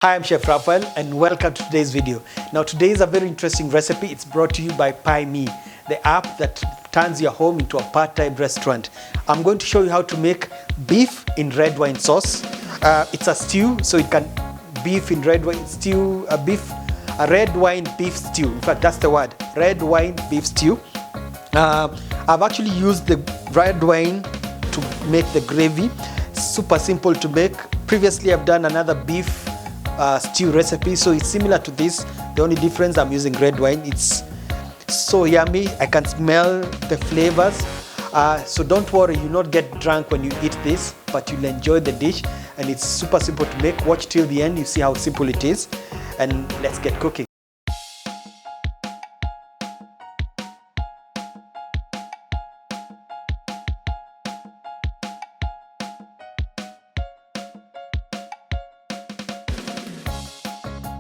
Hi, I'm Chef Raphael and welcome to today's video. Now today is a very interesting recipe. It's brought to you by PieMe, the app that turns your home into a part-time restaurant. I'm going to show you how to make beef in red wine sauce. It's a stew, so it can beef in red wine stew, a red wine beef stew. In fact, that's the word, red wine beef stew. I've actually used the red wine to make the gravy. Super simple to make. Previously, I've done another beef stew recipe, so it's similar to this. The only difference, I'm using red wine. It's so yummy. I can smell the flavors. So don't worry, you'll not get drunk when you eat this, but you'll enjoy the dish. And it's super simple to make. Watch till the end, you see how simple it is. And let's get cooking.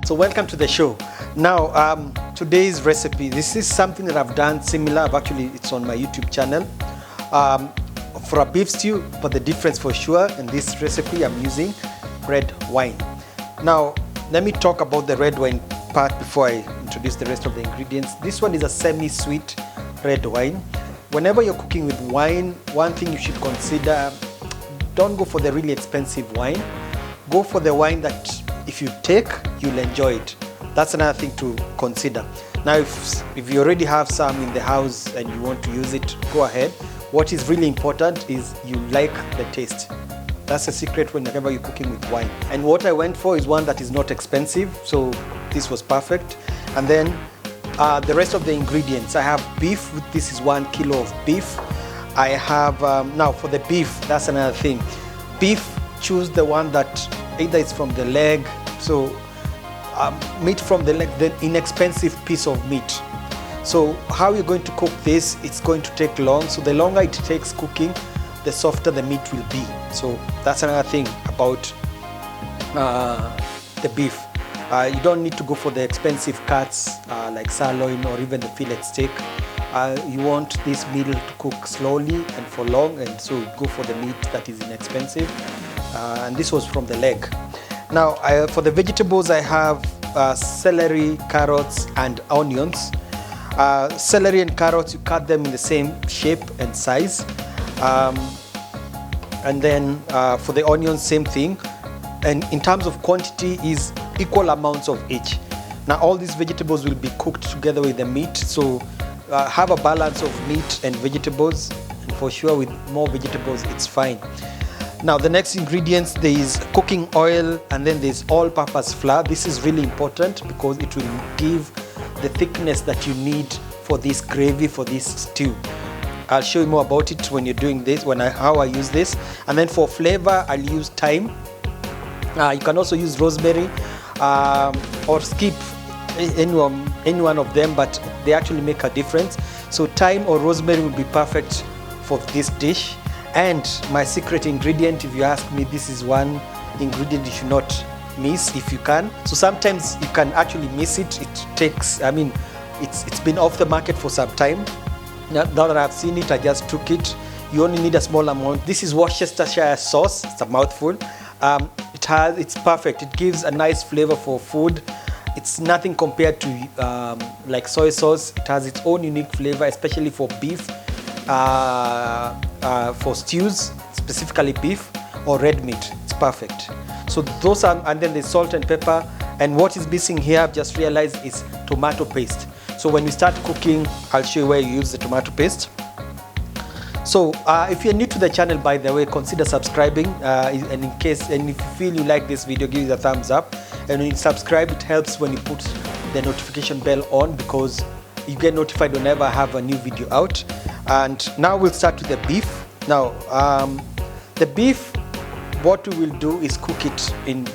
So welcome to the show. Now, today's recipe, this is something that I've done similar. It's on my YouTube channel for a beef stew, but the difference for sure, in this recipe I'm using red wine. Now, let me talk about the red wine part before I introduce the rest of the ingredients. This one is a semi-sweet red wine. Whenever you're cooking with wine, one thing you should consider, don't go for the really expensive wine. Go for the wine that if you take, you'll enjoy it. That's another thing to consider. Now, if you already have some in the house and you want to use it, go ahead. What is really important is you like the taste. That's a secret whenever you're cooking with wine. And what I went for is one that is not expensive, so this was perfect. And then the rest of the ingredients, I have beef. This is 1 kilo of beef. I have, now for the beef, that's another thing. Beef, choose the one that either it's from the leg, so meat from the leg, the inexpensive piece of meat. So how you're going to cook this, it's going to take long. So the longer it takes cooking, the softer the meat will be. So that's another thing about the beef. You don't need to go for the expensive cuts like sirloin or even the fillet steak. You want this meal to cook slowly and for long, and so go for the meat that is inexpensive. And this was from the leg. Now, for the vegetables, I have celery, carrots, and onions. Celery and carrots, you cut them in the same shape and size. And then for the onions, same thing. And in terms of quantity, is equal amounts of each. Now, all these vegetables will be cooked together with the meat. So have a balance of meat and vegetables. And for sure, with more vegetables, it's fine. Now, the next ingredients, there is cooking oil, and then there's all-purpose flour. This is really important because it will give the thickness that you need for this gravy, for this stew. I'll show you more about it when you're doing this, how I use this. And then for flavor, I'll use thyme. You can also use rosemary or skip any one of them, but they actually make a difference. So thyme or rosemary will be perfect for this dish. And my secret ingredient, if you ask me, this is one ingredient you should not miss if you can. So sometimes you can actually miss it. It takes, it's been off the market for some time. Now that I've seen it, I just took it. You only need a small amount. This is Worcestershire sauce. It's a mouthful. It's perfect. It gives a nice flavor for food. It's nothing compared to like soy sauce. It has its own unique flavor, especially for beef. For stews, specifically beef or red meat, it's perfect. So those are, and then the salt and pepper. And what is missing here, I've just realized, is tomato paste. So when we start cooking, I'll show you where you use the tomato paste. So if you're new to the channel, by the way, consider subscribing. And if you feel you like this video, give it a thumbs up. And when you subscribe, it helps when you put the notification bell on, because you get notified whenever I have a new video out. And now we'll start with the beef. Now, the beef, what we will do is cook it in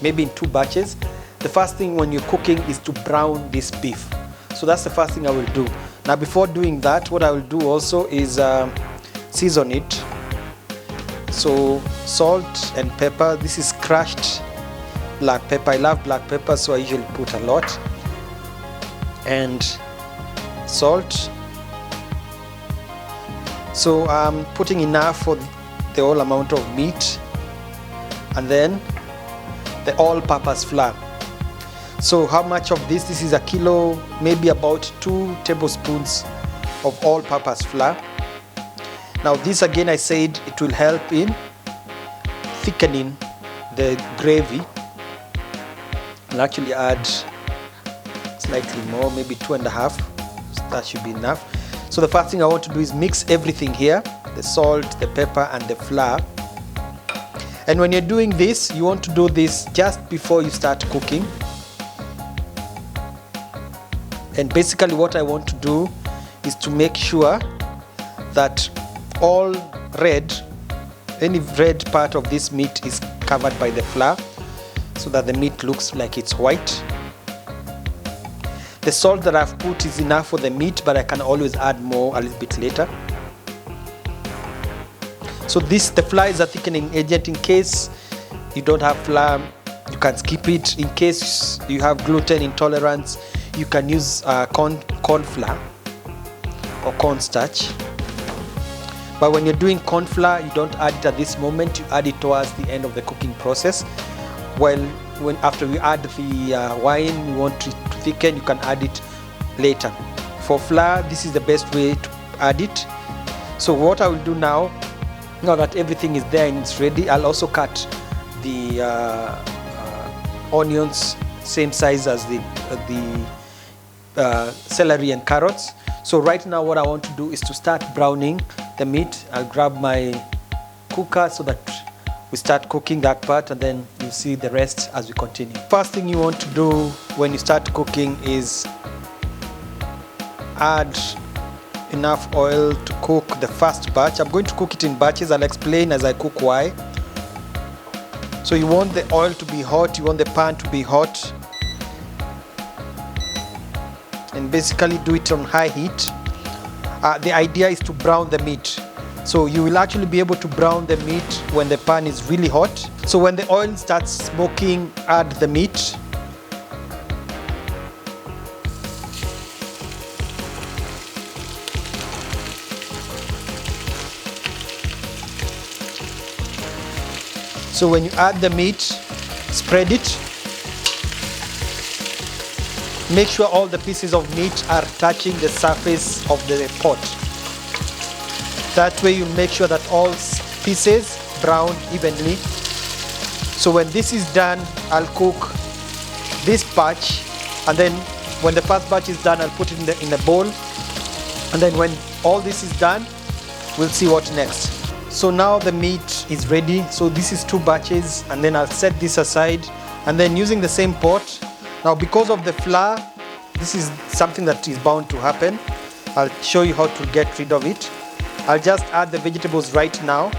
maybe in 2 batches. The first thing when you're cooking is to brown this beef. So that's the first thing I will do. Now, before doing that, what I will do also is season it. So salt and pepper. This is crushed black pepper. I love black pepper, so I usually put a lot. And salt. So I'm putting enough for the whole amount of meat, and then the all-purpose flour. So how much of this? This is a kilo, maybe about 2 tablespoons of all-purpose flour. Now this again, I said it will help in thickening the gravy. I'll actually add slightly more, maybe 2.5. That should be enough. So the first thing I want to do is mix everything here, the salt, the pepper and the flour. And when you're doing this, you want to do this just before you start cooking. And basically what I want to do is to make sure that all any red part of this meat is covered by the flour, so that the meat looks like it's white. The salt that I've put is enough for the meat, but I can always add more a little bit later. So the flour is a thickening agent. In case you don't have flour, you can skip it. In case you have gluten intolerance, you can use corn flour or cornstarch. But when you're doing corn flour, you don't add it at this moment. You add it towards the end of the cooking process. While after we add the wine, we want to thicken, you can add it later. For flour, this is the best way to add it. So what I will do now that everything is there and it's ready, I'll also cut the onions same size as the celery and carrots. So right now what I want to do is to start browning the meat. I'll grab my cooker so that we start cooking that part, and then you'll see the rest as we continue. First thing you want to do when you start cooking is add enough oil to cook the first batch. I'm going to cook it in batches. I'll explain as I cook why. So you want the oil to be hot, you want the pan to be hot, and basically do it on high heat. The idea is to brown the meat. So you will actually be able to brown the meat when the pan is really hot. So when the oil starts smoking, add the meat. So when you add the meat, spread it. Make sure all the pieces of meat are touching the surface of the pot. That way you make sure that all pieces brown evenly. So when this is done, I'll cook this batch, and then when the first batch is done, I'll put it in a bowl, and then when all this is done, we'll see what next. So now the meat is ready. So this is 2 batches, and then I'll set this aside, and then using the same pot. Now because of the flour, this is something that is bound to happen. I'll show you how to get rid of it. I'll just add the vegetables right now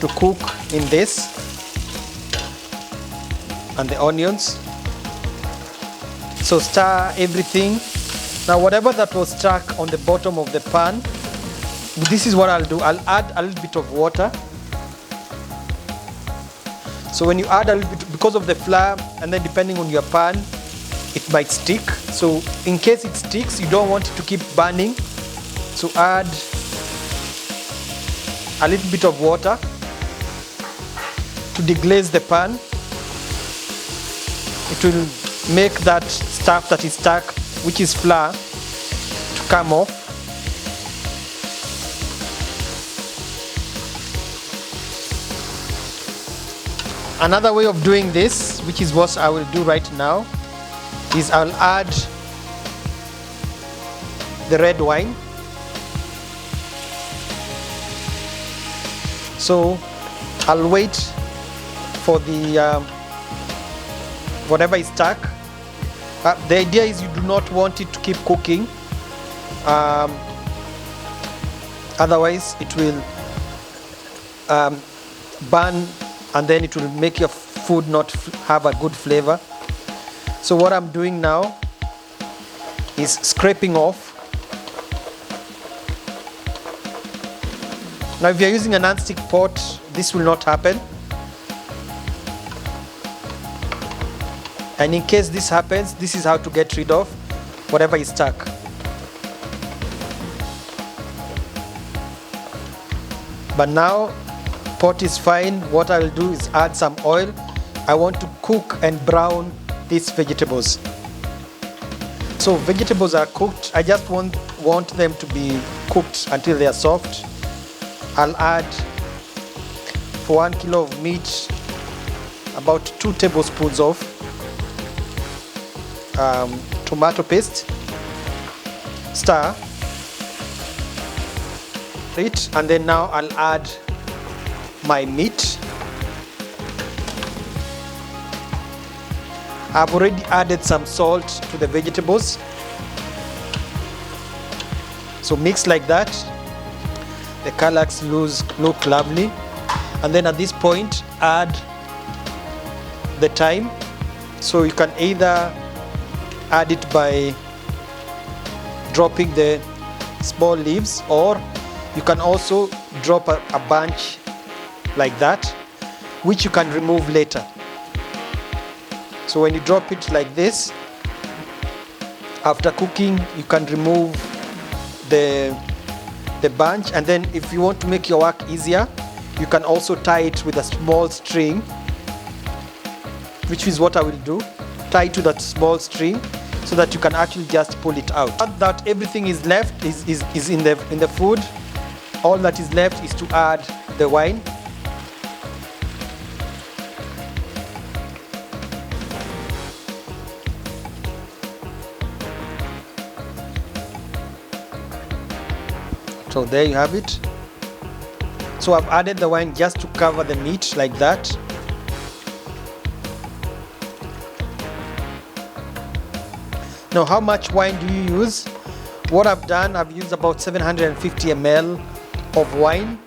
to cook in this, and the onions. So stir everything. Now whatever that was stuck on the bottom of the pan, this is what I'll do. I'll add a little bit of water. So when you add a little bit, because of the flour, and then depending on your pan, it might stick. So in case it sticks, you don't want it to keep burning. So add a little bit of water to deglaze the pan. It will make that stuff that is stuck, which is flour, to come off. Another way of doing this, which is what I will do right now, is I'll add the red wine. So I'll wait for the whatever is stuck. The idea is you do not want it to keep cooking, otherwise it will burn, and then it will make your food not have a good flavor. So what I'm doing now is scraping off. Now if you're using a non-stick pot, this will not happen. And in case this happens, this is how to get rid of whatever is stuck. But now pot is fine. What I'll do is add some oil. I want to cook and brown these vegetables. So vegetables are cooked. I just want them to be cooked until they are soft. I'll add, for 1 kilo of meat, about 2 tablespoons of tomato paste. Stir it, and then now I'll add my meat. I've already added some salt to the vegetables. So mix like that. The colors look lovely. And then at this point, add the thyme. So you can either add it by dropping the small leaves, or you can also drop a bunch like that, which you can remove later. So when you drop it like this, after cooking, you can remove the bunch, and then if you want to make your work easier, you can also tie it with a small string, which is what I will do. Tie it to that small string so that you can actually just pull it out. Not that everything is left is in the food. All that is left is to add the wine. So there you have it. So I've added the wine just to cover the meat like that. Now, how much wine do you use? What I've done, I've used about 750 ml of wine.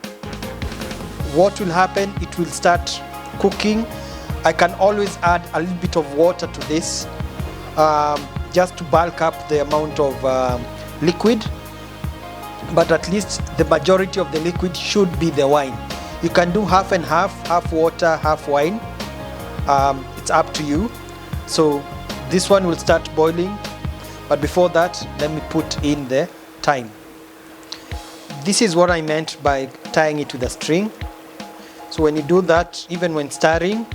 What will happen, it will start cooking. I can always add a little bit of water to this, just to bulk up the amount of liquid. But at least the majority of the liquid should be the wine. You can do half and half water, half wine. It's up to you. So this one will start boiling, but before that, let me put in the thyme. This is what I meant by tying it with a string. So when you do that, even when stirring,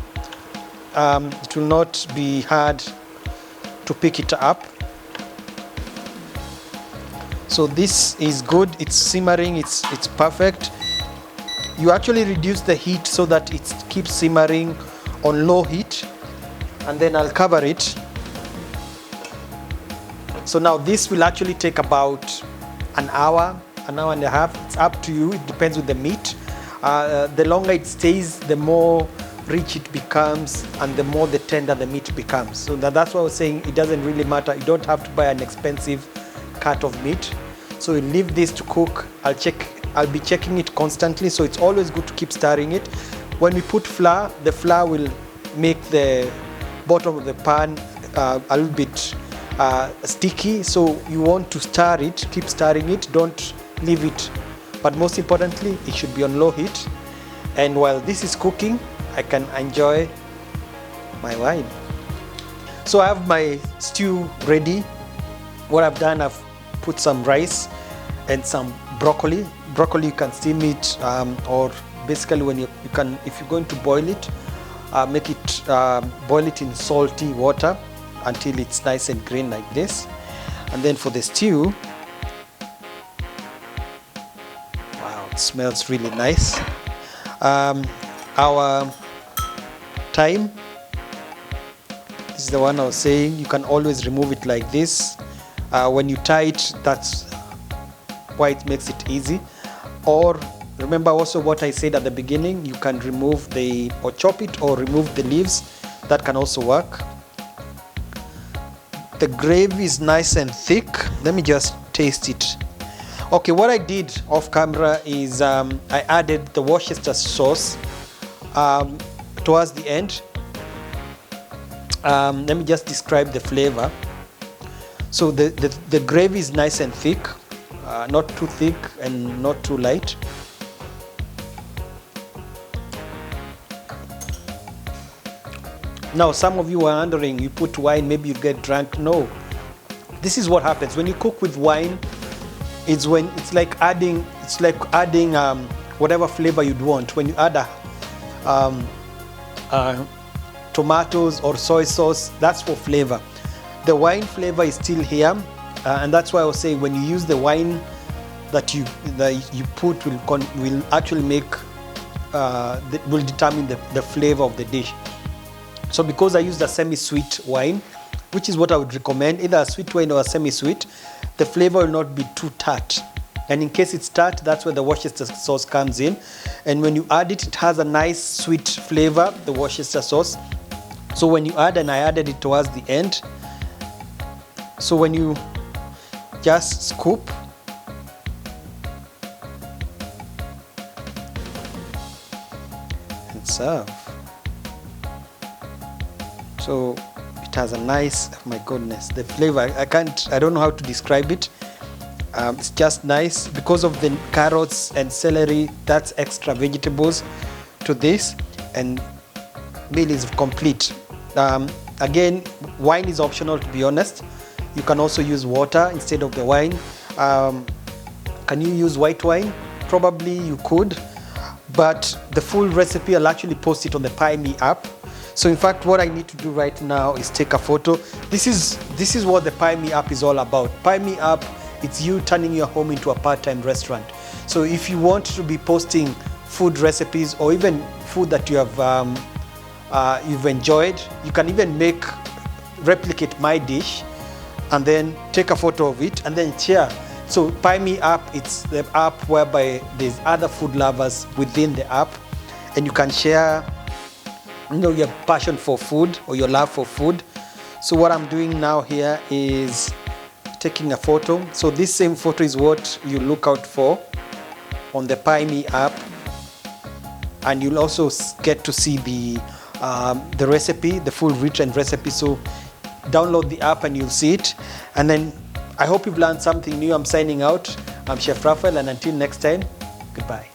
it will not be hard to pick it up. So this is good, it's simmering, it's perfect. You actually reduce the heat so that it keeps simmering on low heat, and then I'll cover it. So now this will actually take about an hour and a half. It's up to you, it depends with the meat. The longer it stays, the more rich it becomes, and the more the tender the meat becomes. So that's why I was saying it doesn't really matter. You don't have to buy an expensive cut of meat. So you leave this to cook. I'll be checking it constantly, so it's always good to keep stirring it. When we put flour, the flour will make the bottom of the pan a little bit sticky, so you want to stir it, keep stirring it, don't leave it. But most importantly, it should be on low heat. And while this is cooking, I can enjoy my wine. So I have my stew ready. What I've done, I've put some rice and some broccoli. Broccoli, you can steam it, or basically when you can, if you're going to boil it, make it boil it in salty water until it's nice and green like this. And then for the stew, wow, it smells really nice. Our thyme, this is the one I was saying. You can always remove it like this. When you tie it, that's why it makes it easy. Or remember also what I said at the beginning, you can remove or chop it or remove the leaves. That can also work. The gravy is nice and thick. Let me just taste it. Okay, what I did off camera is I added the Worcestershire sauce towards the end. Let me just describe the flavor. So the gravy is nice and thick, not too thick and not too light. Now, some of you are wondering, you put wine, maybe you get drunk. No, this is what happens when you cook with wine. It's like adding whatever flavor you'd want. When you add tomatoes or soy sauce, that's for flavor. The wine flavor is still here, and that's why I was saying when you use the wine that you put will actually make will determine the flavor of the dish. So because I used a semi-sweet wine, which is what I would recommend, either a sweet wine or a semi-sweet, the flavor will not be too tart. And in case it's tart, that's where the Worcester sauce comes in. And when you add it, it has a nice sweet flavor, the Worcester sauce. So when you add, and I added it towards the end, so when you just scoop, and serve. So it has a nice, oh my goodness, the flavor, I don't know how to describe it. It's just nice because of the carrots and celery. That's extra vegetables to this, and meal is complete. Again, wine is optional, to be honest. You can also use water instead of the wine. Can you use white wine? Probably you could, but the full recipe, I'll actually post it on the Pie Me app. So in fact, what I need to do right now is take a photo. This is what the Pie Me app is all about. Pie Me app, it's you turning your home into a part-time restaurant. So if you want to be posting food recipes or even food that you have you've enjoyed, you can even replicate my dish and then take a photo of it and then share. So Pie Me app, it's the app whereby there's other food lovers within the app, and you can share, you know, your passion for food or your love for food. So what I'm doing now here is taking a photo. So this same photo is what you look out for on the Pie Me app, and you'll also get to see the recipe, the full written recipe. So download the app and you'll see it. And then I hope you've learned something new. I'm signing out. I'm Chef Raphael, and until next time, goodbye.